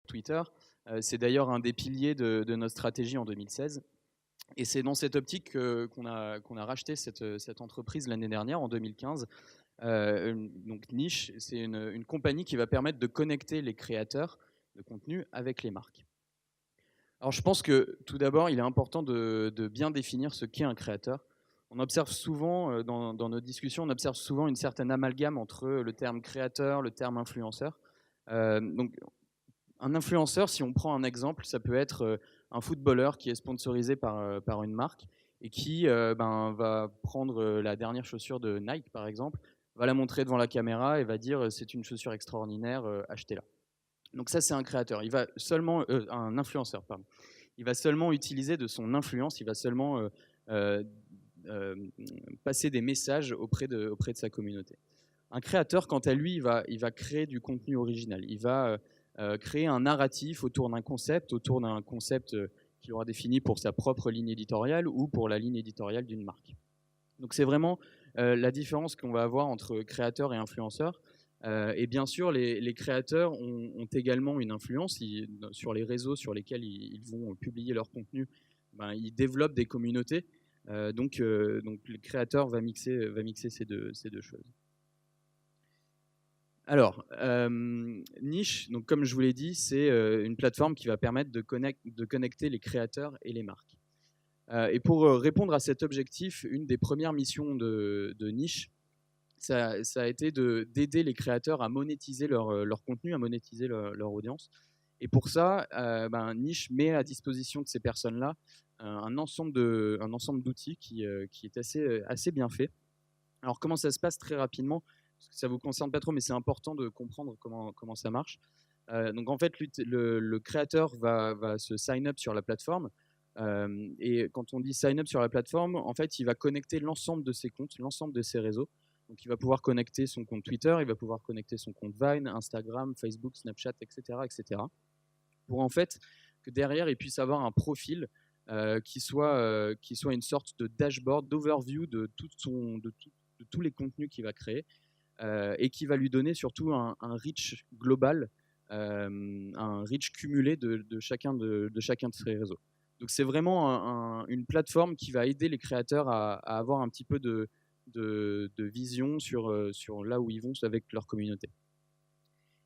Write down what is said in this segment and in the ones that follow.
Twitter. C'est d'ailleurs un des piliers de notre stratégie en 2016. Et c'est dans cette optique qu'on a racheté cette entreprise l'année dernière, en 2015. Donc Niche, c'est une compagnie qui va permettre de connecter les créateurs de contenu avec les marques. Alors je pense que tout d'abord, il est important de bien définir ce qu'est un créateur. On observe souvent, dans nos discussions, on observe souvent une certaine amalgame entre le terme créateur, le terme influenceur. Donc un influenceur, si on prend un exemple, ça peut être un footballeur qui est sponsorisé par une marque et qui va prendre la dernière chaussure de Nike, par exemple, va la montrer devant la caméra et va dire c'est une chaussure extraordinaire, achetez-la. Donc ça, c'est un créateur. Il va seulement, un influenceur, pardon. Il va seulement utiliser de son influence, il va seulement euh, euh, passer des messages auprès de sa communauté. Un créateur, quant à lui, il va créer du contenu original. Il va créer un narratif autour d'un concept qu'il aura défini pour sa propre ligne éditoriale ou pour la ligne éditoriale d'une marque. Donc c'est vraiment la différence qu'on va avoir entre créateur et influenceur. Et bien sûr, les créateurs ont également une influence sur les réseaux sur lesquels ils vont publier leur contenu. Ils développent des communautés. Donc le créateur va mixer ces deux choses. Alors, Niche, donc comme je vous l'ai dit, c'est une plateforme qui va permettre de connecter les créateurs et les marques. Et pour répondre à cet objectif, une des premières missions de Niche, ça a été d'aider les créateurs à monétiser leur contenu, à monétiser leur audience. Et pour ça, Niche met à disposition de ces personnes-là un ensemble d'outils qui est assez bien fait. Alors comment ça se passe très rapidement, parce que ça ne vous concerne pas trop, mais c'est important de comprendre comment ça marche. Donc en fait, le créateur va se sign up sur la plateforme. Et quand on dit sign up sur la plateforme, en fait, il va connecter l'ensemble de ses comptes, l'ensemble de ses réseaux. Donc il va pouvoir connecter son compte Twitter, il va pouvoir connecter son compte Vine, Instagram, Facebook, Snapchat, etc., etc. Pour en fait que derrière, il puisse avoir un profil qui soit une sorte de dashboard, d'overview de tous les contenus qu'il va créer et qui va lui donner surtout un reach global, un reach cumulé de chacun de ces réseaux. Donc c'est vraiment une plateforme qui va aider les créateurs à avoir un petit peu de vision sur là où ils vont avec leur communauté.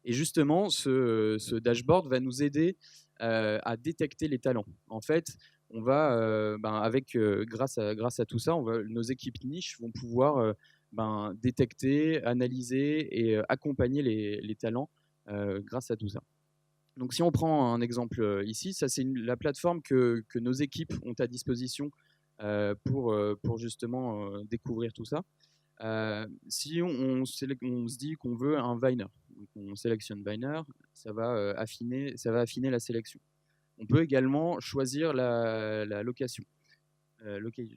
Et justement, ce dashboard va nous aider à détecter les talents. En fait, on va, grâce à tout ça, nos équipes niches vont pouvoir détecter, analyser et accompagner les talents grâce à tout ça. Donc si on prend un exemple ici, ça c'est la plateforme que nos équipes ont à disposition pour justement découvrir tout ça. Si on se dit qu'on veut un Viner, donc on sélectionne Viner, ça va affiner la sélection. On peut également choisir la location, le truc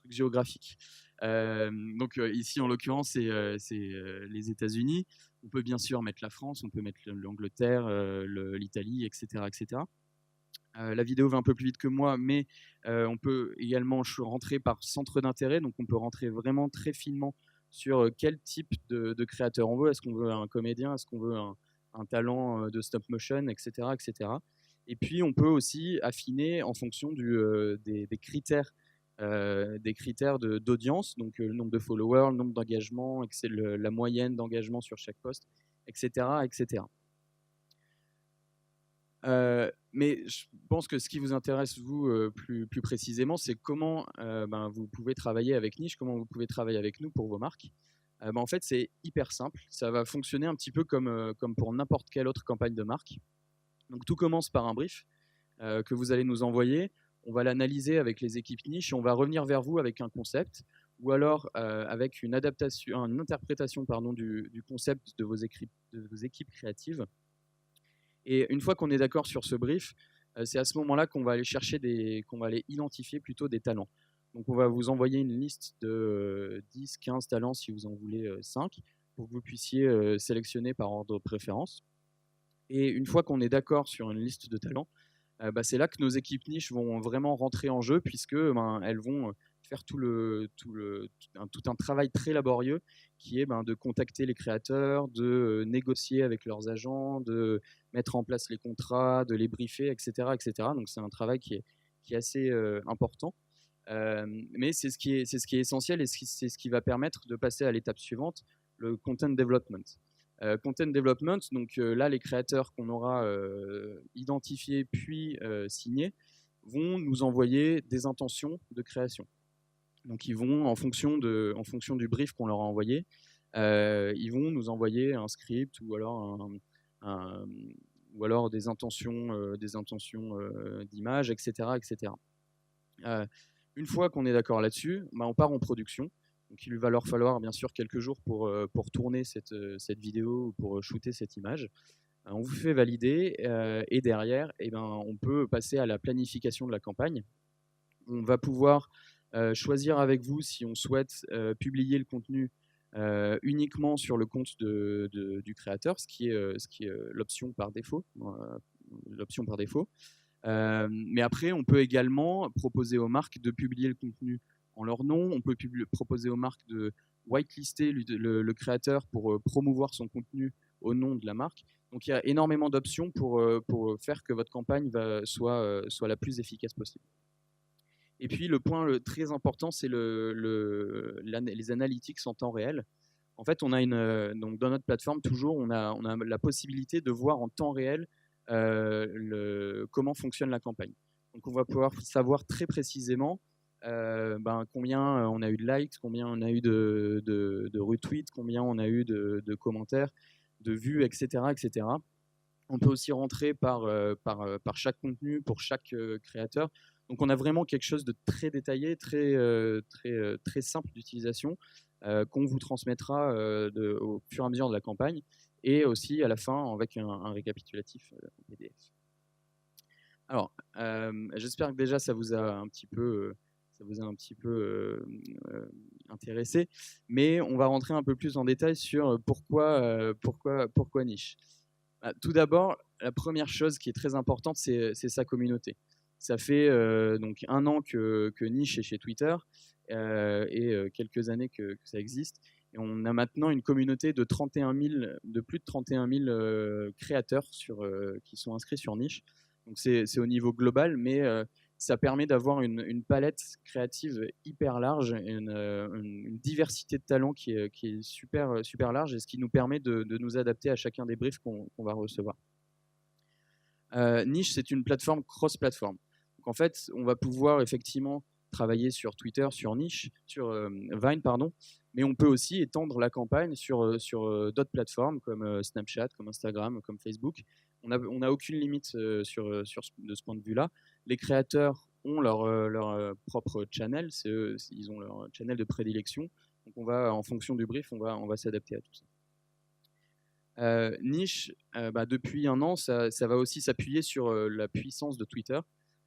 géographique. Donc ici en l'occurrence c'est les États-Unis. On peut bien sûr mettre la France, on peut mettre l'Angleterre, l'Italie, etc., etc. La vidéo va un peu plus vite que moi, mais on peut également rentrer par centre d'intérêt. Donc on peut rentrer vraiment très finement sur quel type de créateur on veut. Est-ce qu'on veut un comédien? Est-ce qu'on veut un talent de stop motion, etc., etc. Et puis on peut aussi affiner en fonction des critères d'audience, donc le nombre de followers, le nombre d'engagements, la moyenne d'engagement sur chaque poste, etc., etc. Mais je pense que ce qui vous intéresse, vous, plus précisément, c'est comment vous pouvez travailler avec Niche, comment vous pouvez travailler avec nous pour vos marques. En fait, c'est hyper simple. Ça va fonctionner un petit peu comme pour n'importe quelle autre campagne de marque. Donc, tout commence par un brief que vous allez nous envoyer. On va l'analyser avec les équipes Niche et on va revenir vers vous avec un concept ou alors avec une interprétation du concept de vos équipes créatives. Et une fois qu'on est d'accord sur ce brief, c'est à ce moment-là qu'on va aller qu'on va aller identifier plutôt des talents. Donc on va vous envoyer une liste de 10, 15 talents si vous en voulez 5 pour que vous puissiez sélectionner par ordre de préférence. Et une fois qu'on est d'accord sur une liste de talents, c'est là que nos équipes niches vont vraiment rentrer en jeu puisque elles vont faire tout un travail très laborieux qui est de contacter les créateurs, de négocier avec leurs agents, de mettre en place les contrats, de les briefer, etc. etc. Donc c'est un travail qui est assez important. Mais c'est ce qui est essentiel et c'est ce qui va permettre de passer à l'étape suivante, le content development. Content development, donc là, les créateurs qu'on aura identifiés puis signés vont nous envoyer des intentions de création. Donc ils vont, en fonction du brief qu'on leur a envoyé, ils vont nous envoyer un script ou alors des intentions d'images, etc. etc. Une fois qu'on est d'accord là-dessus, on part en production. Donc il va leur falloir bien sûr quelques jours pour tourner cette vidéo ou pour shooter cette image. On vous fait valider et derrière, on peut passer à la planification de la campagne. On va pouvoir choisir avec vous si on souhaite publier le contenu uniquement sur le compte du créateur, ce qui est l'option par défaut. Mais après, on peut également proposer aux marques de publier le contenu en leur nom. On peut proposer aux marques de whitelister le créateur pour promouvoir son contenu au nom de la marque. Donc il y a énormément d'options pour faire que votre campagne soit la plus efficace possible. Et puis le point très important, c'est les analytics en temps réel. En fait, on a donc dans notre plateforme, toujours, on a la possibilité de voir en temps réel comment fonctionne la campagne. Donc on va pouvoir savoir très précisément combien on a eu de likes, combien on a eu de retweets, combien on a eu de commentaires, de vues, etc. etc. On peut aussi rentrer par chaque contenu, pour chaque créateur. Donc on a vraiment quelque chose de très détaillé, très simple d'utilisation, qu'on vous transmettra au fur et à mesure de la campagne, et aussi à la fin avec un récapitulatif en PDF. Alors, j'espère que déjà ça vous a un petit peu intéressé, mais on va rentrer un peu plus en détail sur pourquoi niche. Tout d'abord, la première chose qui est très importante, c'est sa communauté. Ça fait donc 1 an que Niche est chez Twitter et quelques années que ça existe. Et on a maintenant une communauté de plus de 31 000 créateurs qui sont inscrits sur Niche. Donc c'est au niveau global, mais ça permet d'avoir une palette créative hyper large, et une diversité de talents qui est super large, et ce qui nous permet de nous adapter à chacun des briefs qu'on va recevoir. Niche, c'est une plateforme cross-plateforme. Donc en fait, on va pouvoir effectivement travailler sur Twitter, sur Vine, mais on peut aussi étendre la campagne sur d'autres plateformes comme Snapchat, comme Instagram, comme Facebook. On n'a aucune limite de ce point de vue-là. Les créateurs ont leur propre channel, ils ont leur channel de prédilection. Donc en fonction du brief, on va s'adapter à tout ça. Niche, depuis 1 an, ça va aussi s'appuyer sur la puissance de Twitter,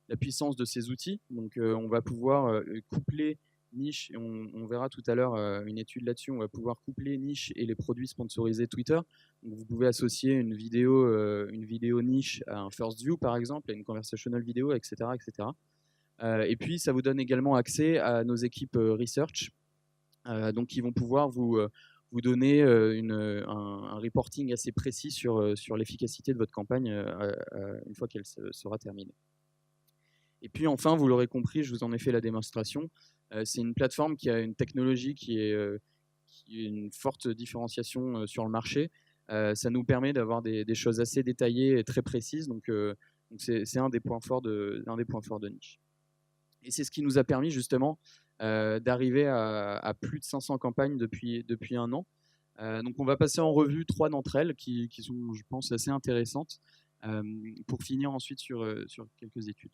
la puissance de ses outils. Donc on va pouvoir coupler Niche, et on verra tout à l'heure une étude là-dessus, on va pouvoir coupler Niche et les produits sponsorisés Twitter. Donc vous pouvez associer une vidéo Niche à un first view par exemple, à une conversational vidéo, etc. etc. Et puis ça vous donne également accès à nos équipes research, donc qui vont pouvoir vous donner un reporting assez précis sur l'efficacité de votre campagne une fois qu'elle sera terminée. Et puis enfin, vous l'aurez compris, je vous en ai fait la démonstration, c'est une plateforme qui a une technologie qui est une forte différenciation sur le marché. Ça nous permet d'avoir des choses assez détaillées et très précises, donc c'est un des points forts de Niche. Et c'est ce qui nous a permis justement d'arriver à plus de 500 campagnes depuis 1 an. Donc on va passer en revue 3 d'entre elles qui sont, je pense, assez intéressantes, pour finir ensuite sur quelques études.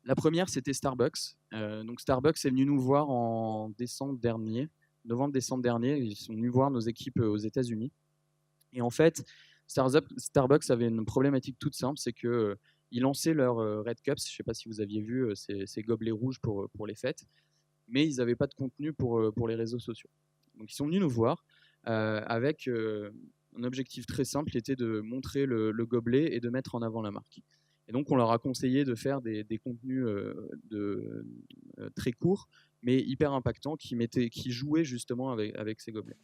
La première, c'était Starbucks. Donc Starbucks est venu nous voir en novembre-décembre dernier. Ils sont venus voir nos équipes aux États-Unis. Et en fait, Starbucks avait une problématique toute simple, c'est que ils lançaient leurs Red Cups. Je ne sais pas si vous aviez vu ces gobelets rouges pour les fêtes, mais ils n'avaient pas de contenu pour les réseaux sociaux. Donc ils sont venus nous voir avec un objectif très simple, qui était de montrer le gobelet et de mettre en avant la marque. Et donc, on leur a conseillé de faire des contenus très courts, mais hyper impactants, qui jouaient justement avec ces gobelets.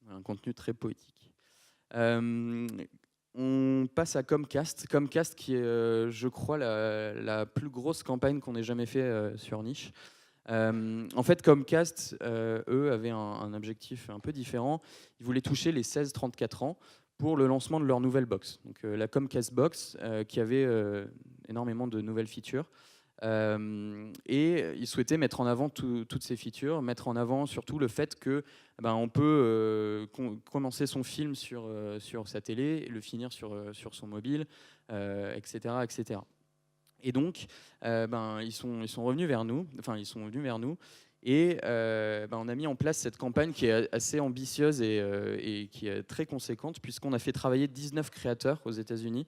Un contenu très poétique. On passe à Comcast. Comcast qui est, je crois, la plus grosse campagne qu'on ait jamais fait sur Niche. En fait, Comcast, eux, avaient un objectif un peu différent. Ils voulaient toucher les 16-34 ans pour le lancement de leur nouvelle box. Donc, la Comcast Box, qui avait énormément de nouvelles features. Et ils souhaitaient mettre en avant toutes ces features, mettre en avant surtout le fait que on peut commencer son film sur sa télé, et le finir sur son mobile, etc., etc. Et donc, ils sont revenus vers nous, enfin ils sont venus vers nous, et on a mis en place cette campagne qui est assez ambitieuse et qui est très conséquente, puisqu'on a fait travailler 19 créateurs aux États-Unis.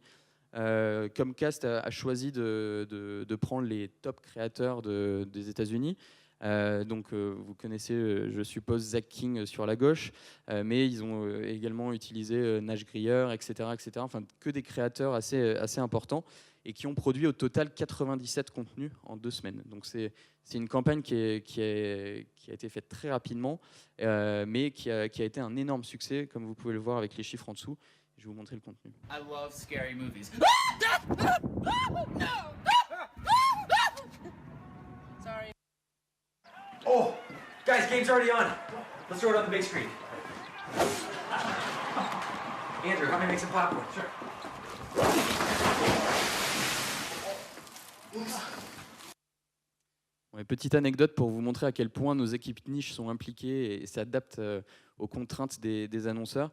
Comcast a choisi de prendre les top créateurs des États-Unis. Donc, vous connaissez, je suppose, Zach King sur la gauche, mais ils ont également utilisé Nash Grier, etc., etc. Enfin, que des créateurs assez importants et qui ont produit au total 97 contenus en 2 semaines. Donc, c'est une campagne qui a été faite très rapidement, mais qui a été un énorme succès, comme vous pouvez le voir avec les chiffres en dessous. Je vais vous montrer le contenu. I love scary movies. Sorry. Oh, guys, game's already on. Let's throw it on the big screen. Andrew, help me make some popcorn. Sure. Ouais, petite anecdote pour vous montrer à quel point nos équipes niches sont impliquées et s'adaptent aux contraintes des annonceurs.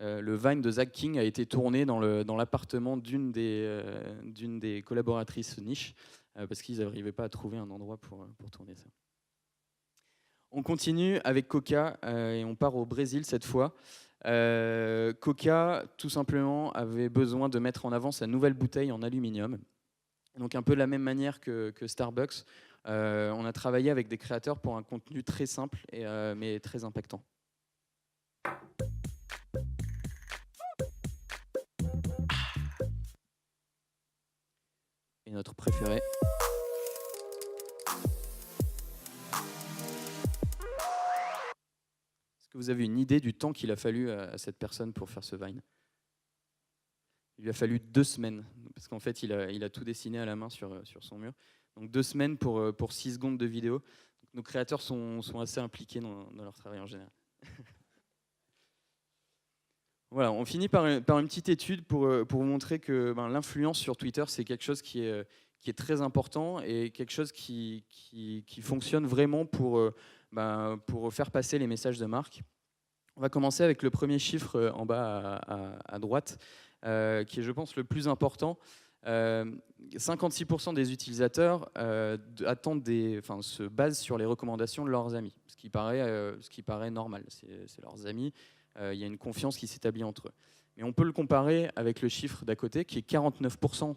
Le Vine de Zach King a été tourné dans l'appartement d'une des collaboratrices niche, parce qu'ils n'arrivaient pas à trouver un endroit pour tourner ça. On continue avec Coca et on part au Brésil cette fois. Coca, tout simplement, avait besoin de mettre en avant sa nouvelle bouteille en aluminium. Donc un peu de la même manière que Starbucks, on a travaillé avec des créateurs pour un contenu très simple mais très impactant. Et notre préféré. Est-ce que vous avez une idée du temps qu'il a fallu à cette personne pour faire ce Vine ? Il lui a fallu 2 semaines, parce qu'en fait, il a tout dessiné à la main sur son mur. Donc 2 semaines pour 6 secondes de vidéo. Donc, nos créateurs sont assez impliqués dans leur travail en général. Voilà, on finit par une petite étude pour vous montrer que l'influence sur Twitter, c'est quelque chose qui est très important et quelque chose qui fonctionne vraiment pour faire passer les messages de marque. On va commencer avec le premier chiffre en bas à droite, qui est, je pense, le plus important. 56% des utilisateurs se basent sur les recommandations de leurs amis, ce qui paraît normal. C'est leurs amis. Il y a une confiance qui s'établit entre eux. Mais on peut le comparer avec le chiffre d'à côté, qui est 49%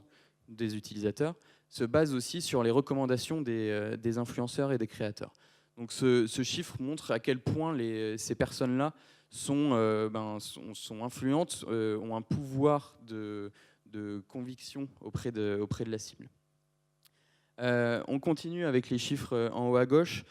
des utilisateurs se basent aussi sur les recommandations des influenceurs et des créateurs. Donc ce chiffre montre à quel point ces personnes-là sont influentes, ont un pouvoir de conviction auprès de la cible. On continue avec les chiffres en haut à gauche,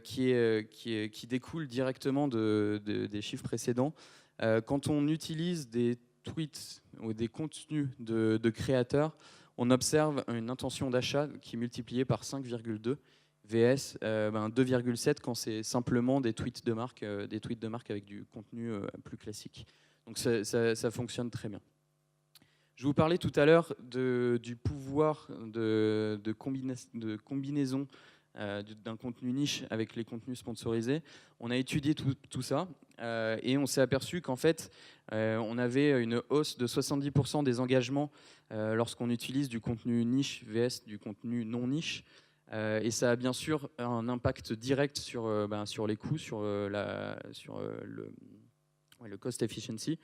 qui découlent directement des chiffres précédents. Quand on utilise des tweets ou des contenus de créateurs, on observe une intention d'achat qui est multipliée par 5,2 VS 2,7 quand c'est simplement des tweets de marque avec du contenu plus classique. Donc ça fonctionne très bien. Je vous parlais tout à l'heure du pouvoir de combinaison d'un contenu niche avec les contenus sponsorisés. On a étudié tout ça et on s'est aperçu qu'en fait, on avait une hausse de 70% des engagements lorsqu'on utilise du contenu niche vs du contenu non niche. Et ça a bien sûr un impact direct sur les coûts, sur le cost efficiency,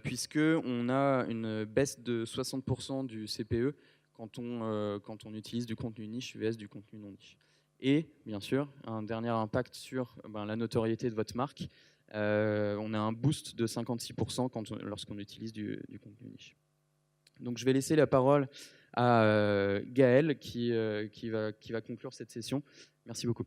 puisqu'on a une baisse de 60% du CPE quand on utilise du contenu niche vs du contenu non niche. Et bien sûr, un dernier impact sur la notoriété de votre marque. On a un boost de 56% lorsqu'on utilise du contenu niche. Donc je vais laisser la parole à Gaël qui va conclure cette session. Merci beaucoup.